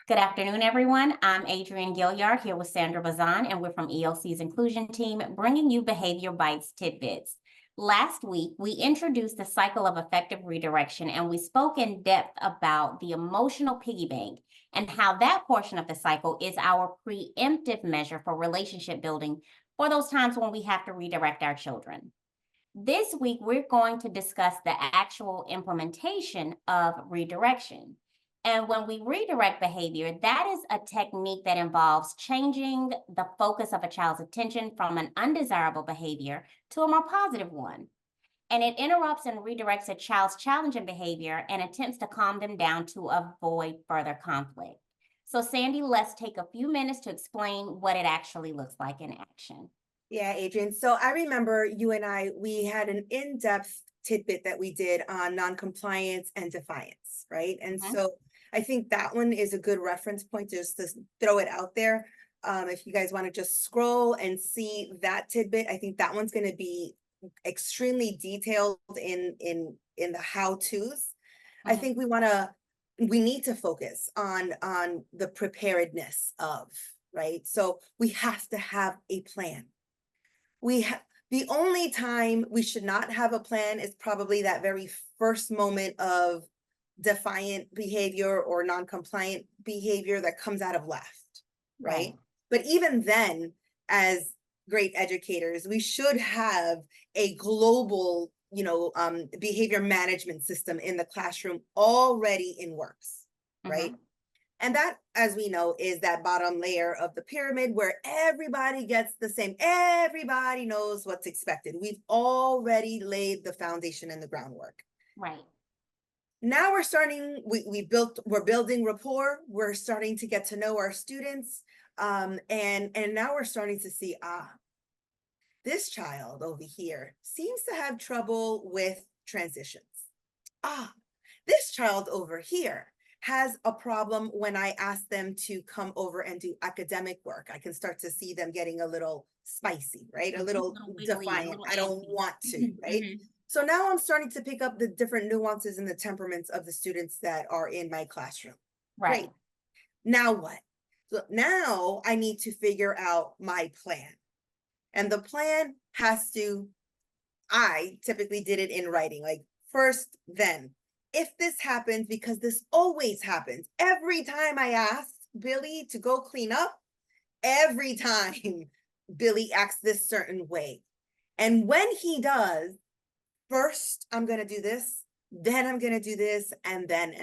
Good afternoon, everyone. I'm Adrienne Gilliard here with Sandra Bazan, and we're from ELC's Inclusion Team, bringing you Behavior Bites Tidbits. Last week, we introduced the cycle of effective redirection, and we spoke in depth about the emotional piggy bank and how that portion of the cycle is our preemptive measure for relationship building for those times when we have to redirect our children. This week, we're going to discuss the actual implementation of redirection. And when we redirect behavior, that is a technique that involves changing the focus of a child's attention from an undesirable behavior to a more positive one. And it interrupts and redirects a child's challenging behavior and attempts to calm them down to avoid further conflict. So, Sandy, let's take a few minutes to explain what it actually looks like in action. Yeah, Adrian. So I remember you and we had an in-depth tidbit that we did on noncompliance and defiance, right? And Mhm. so I think that one is a good reference point just to throw it out there. If you guys want to just scroll and see that tidbit, I think that one's going to be extremely detailed in the how-tos. I Mhm. think we need to focus on the preparedness of, right? So we have to have a plan. The only time we should not have a plan is probably that very first moment of defiant behavior or non-compliant behavior that comes out of left, Right. right? But even then, as great educators, we should have a global, behavior management system in the classroom already in works, right? Mhm. And that, as we know, is that bottom layer of the pyramid where everybody gets the same. Everybody knows what's expected. We've already laid the foundation and the groundwork. Right. Now we're starting, we're building rapport. We're starting to get to know our students. And now we're starting to see, this child over here seems to have trouble with transitions. This child over here has a problem when I ask them to come over and do academic work. I can start to see them getting a little spicy, right? A Mhm. little Little wiggly, a defiant. little I don't antsy. want to, right? Mhm. So now I'm starting to pick up the different nuances and the temperaments of the students that are in my classroom. Right. Great. Now what? So now I need to figure out my plan. And the plan I typically did it in writing, like first, then. If this happens, because this always happens, every time I ask Billy to go clean up, every time Billy acts this certain way. And when he does, first I'm going to do this, then I'm going to do this, and then,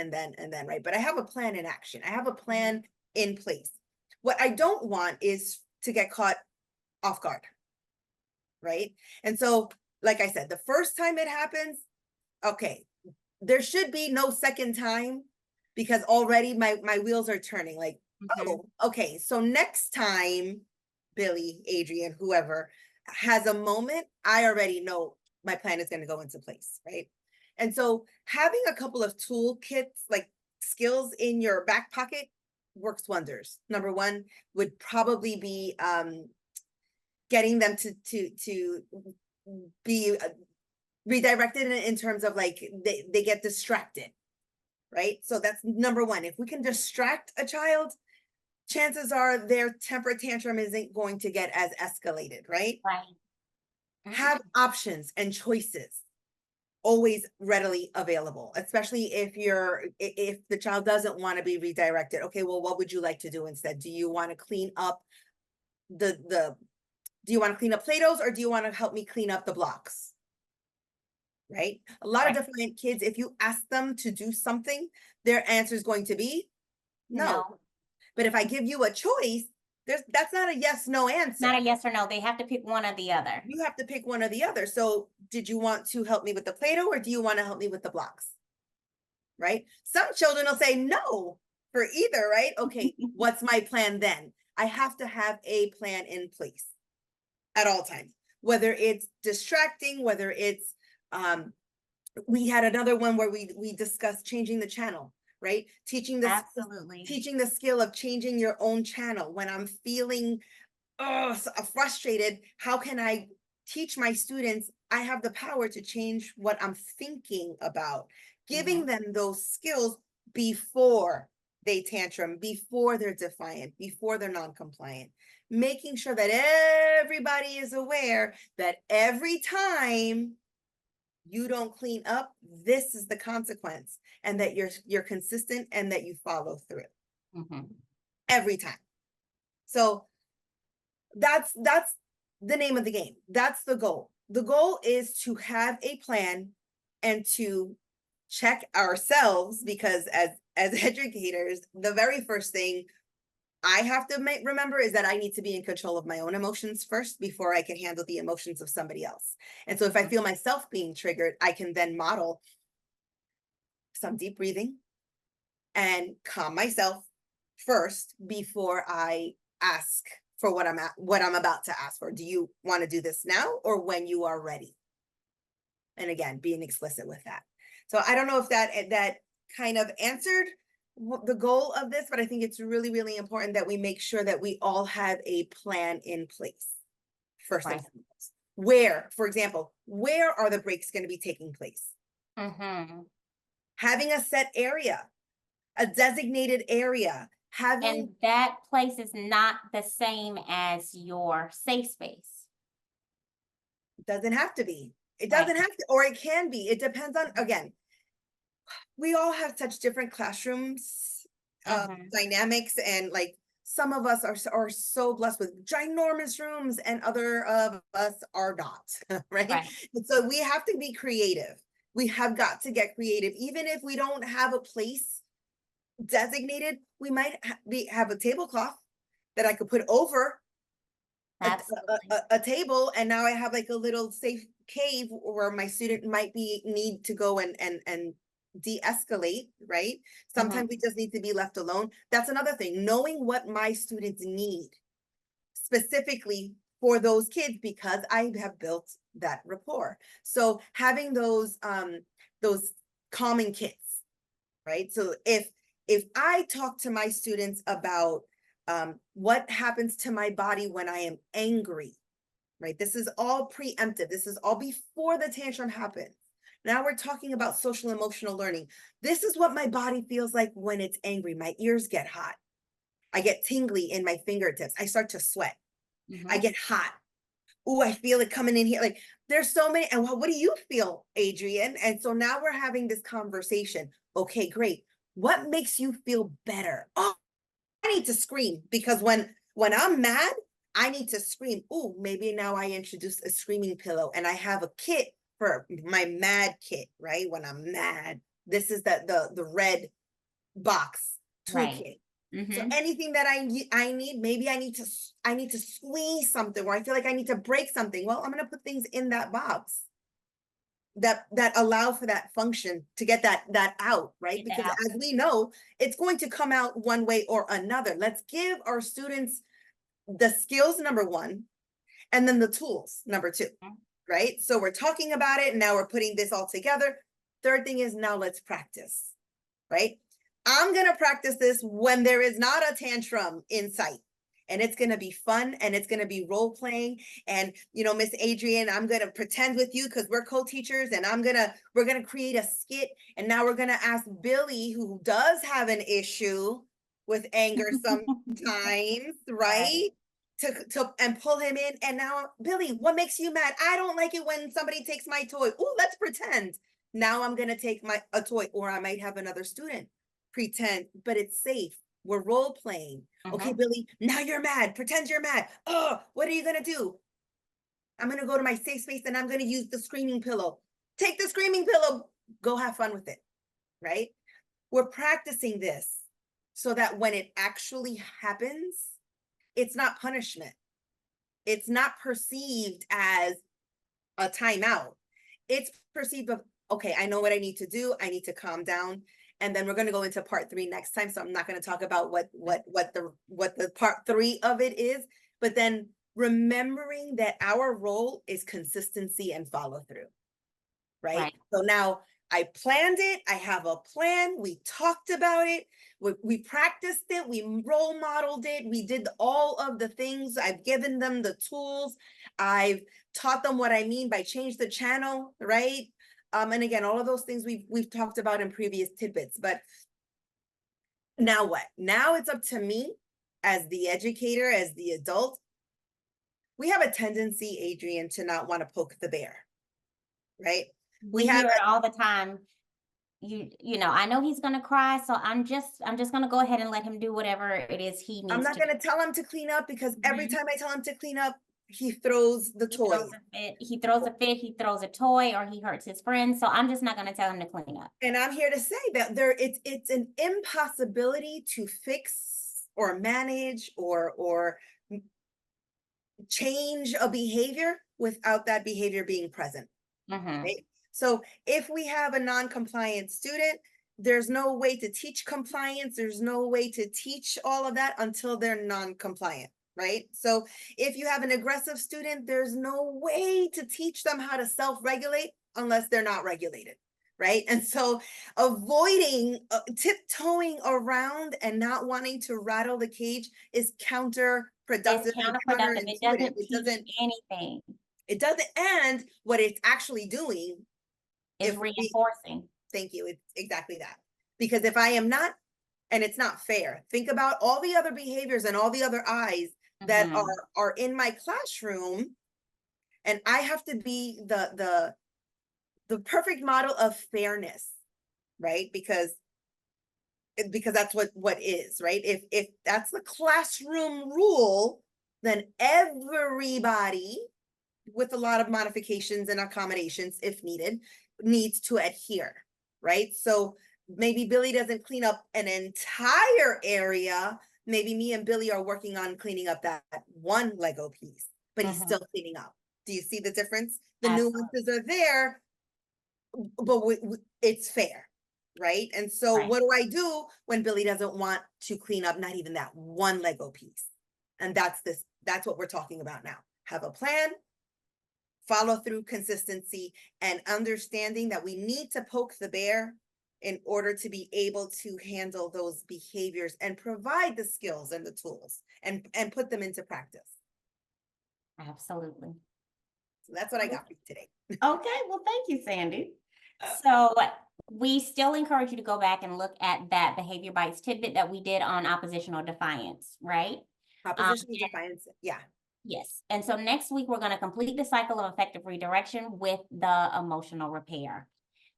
right? But I have a plan in action. I have a plan in place. What I don't want is to get caught off guard, right? And so, like I said, the first time it happens, okay, there should be no second time because already my wheels are turning like, Mhm. oh, okay, so next time Billy, Adrian, whoever has a moment, I already know my plan is going to go into place, right? And so having a couple of toolkits, like skills in your back pocket, works wonders. Number one would probably be getting them to be redirected in terms of like they get distracted, right? So that's number one. If we can distract a child, chances are their temper tantrum isn't going to get as escalated, right? Right. Have Mhm. options and choices always readily available, especially if the child doesn't want to be redirected. Okay, well, what would you like to do instead? Do you want to clean up the do you want to clean up Play-Dohs or do you want to help me clean up the blocks? Right? A lot of Right. defiant kids, if you ask them to do something, their answer is going to be no. No, But if I give you a choice, that's not a yes, no not answer. a yes or no. They have to pick one or the other. You have to pick one or the other. So did you want to help me with the Play-Doh or do you want to help me with the blocks? Right? Some children will say no for either, right? Okay, what's my plan then? I have to have a plan in place at all times, whether it's distracting, whether it's we had another one where we discussed changing the channel, right? Absolutely. Teaching the skill of changing your own channel when I'm feeling frustrated. How can I teach my students I have the power to change what I'm thinking about? Giving Mhm. them those skills before they tantrum, before they're defiant, before they're non-compliant, making sure that everybody is aware that every time you don't clean up, this is the consequence, and that you're consistent and that you follow through every time. So that's the name of the game. That's the goal. The goal is to have a plan and to check ourselves, because as educators, the very first thing I have to remember is that I need to be in control of my own emotions first before I can handle the emotions of somebody else. And so if I feel myself being triggered, I can then model some deep breathing and calm myself first before I ask for what I'm about to ask for. Do you want to do this now or when you are ready? And again, being explicit with that. So I don't know if that kind of answered the goal of this, but I think it's really, really important that we make sure that we all have a plan in place first and foremost. Where, for example, where are the breaks going to be taking place? Having a set area, a designated area, and that place is not the same as your safe space. Doesn't have to be. It doesn't have to, or it can be. It depends on, again, we all have such different classrooms, dynamics, and like some of us are so blessed with ginormous rooms and other of us are not, right? And so we have to be creative. We have got to get creative. Even if we don't have a place designated, we might have a tablecloth that I could put over a table, and now I have like a little safe cave where my student might need to go and de-escalate, right? Sometimes we just need to be left alone. That's another thing, knowing what my students need specifically for those kids, because I have built that rapport. So having those calming kits, right? So if I talk to my students about what happens to my body when I am angry, right? This is all preemptive. This is all before the tantrum happens. Now we're talking about social emotional learning. This is what my body feels like when it's angry. My ears get hot. I get tingly in my fingertips. I start to sweat. I get hot. Ooh, I feel it coming in here. Like there's so many. And what do you feel, Adrian? And so now we're having this conversation. Okay, great. What makes you feel better? Oh, I need to scream, because when I'm mad, I need to scream. Ooh, maybe now I introduce a screaming pillow, and I have a kit for my mad kit, right? When I'm mad, this is the red box toolkit. So anything that I need, maybe I need to squeeze something, or I feel like I need to break something. Well, I'm going to put things in that box that allow for that function to get that out, right? Because as we know, it's going to come out one way or another. Let's give our students the skills, number one, and then the tools, number two, right? So we're talking about it, and now we're putting this all together. Third thing is, now let's practice, right? I'm going to practice this when there is not a tantrum in sight. And it's going to be fun, and it's going to be role playing. And, you know, Miss Adrian, I'm going to pretend with you because we're co-teachers, and we're going to create a skit. And now we're going to ask Billy, who does have an issue with anger sometimes, right? And pull him in. And now, Billy, what makes you mad? I don't like it when somebody takes my toy. Oh, let's pretend. Now I'm going to take a toy, or I might have another student pretend, but it's safe. We're role playing. Okay, Billy, now you're mad. Pretend you're mad. Oh, what are you going to do? I'm going to go to my safe space, and I'm going to use the screaming pillow. Take the screaming pillow. Go have fun with it, right? We're practicing this so that when it actually happens, it's not punishment. It's not perceived as a timeout. It's perceived of, okay, I know what I need to do. I need to calm down. And then we're going to go into part 3 next time. So I'm not going to talk about what the part 3 of it is, but then remembering that our role is consistency and follow through, right? So now I planned it. I have a plan. We talked about it. We practiced it. We role modeled it. We did all of the things. I've given them the tools. I've taught them what I mean by change the channel, right? And again, all of those things we've talked about in previous tidbits, but Now what? Now it's up to me as the educator, as the adult. We have a tendency, Adrian, to not want to poke the bear, right? We hear it all the time. You know, I know he's gonna cry, so I'm just gonna go ahead and let him do whatever it is he I'm needs not to going to tell him to clean up because every do. time I tell him to clean up, he throws the He toy. throws a fit, he throws a fit, he throws a toy, or he hurts his friends. So I'm just not gonna tell him to clean up. And I'm here to say that it's an impossibility to fix or manage or change a behavior without that behavior being present, right? So if we have a non-compliant student, there's no way to teach compliance. There's no way to teach all of that until they're non-compliant, right? So if you have an aggressive student, there's no way to teach them how to self-regulate unless they're not regulated, right? And so avoiding tiptoeing around and not wanting to rattle the cage is counterproductive It's and counterproductive. It counterintuitive. doesn't teach anything. It doesn't, and what it's actually doing, It's if we, reinforcing. thank you, it's exactly that. Because if I am not, and it's not fair, think about all the other behaviors and all the other eyes that are in my classroom, and I have to be the perfect model of fairness, right? Because that's what is, right? If that's the classroom rule, then everybody, with a lot of modifications and accommodations if needed, needs to adhere, right? So maybe Billy doesn't clean up an entire area. Maybe me and Billy are working on cleaning up that one Lego piece, but he's still cleaning up. Do you see the difference? The nuances are there, but it's fair, right? And so what do I do when Billy doesn't want to clean up not even that one Lego piece? And that's what we're talking about now. Have a plan, follow through, consistency, and understanding that we need to poke the bear in order to be able to handle those behaviors and provide the skills and the tools and put them into practice. Absolutely. So that's what I got for you today. Okay, well, thank you, Sandy. So we still encourage you to go back and look at that behavior bites tidbit that we did on oppositional defiance, right? Oppositional defiance, yeah. Yes. And so next week, we're going to complete the cycle of effective redirection with the emotional repair.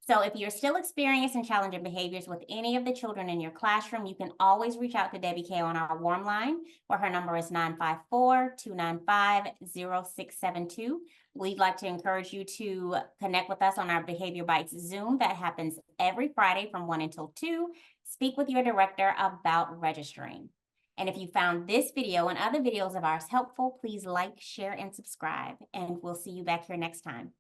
So if you're still experiencing challenging behaviors with any of the children in your classroom, you can always reach out to Debbie Kay on our warm line, where her number is 954-295-0672. We'd like to encourage you to connect with us on our Behavior Bites Zoom that happens every Friday from 1 until 2. Speak with your director about registering. And if you found this video and other videos of ours helpful, please like, share, and subscribe. And we'll see you back here next time.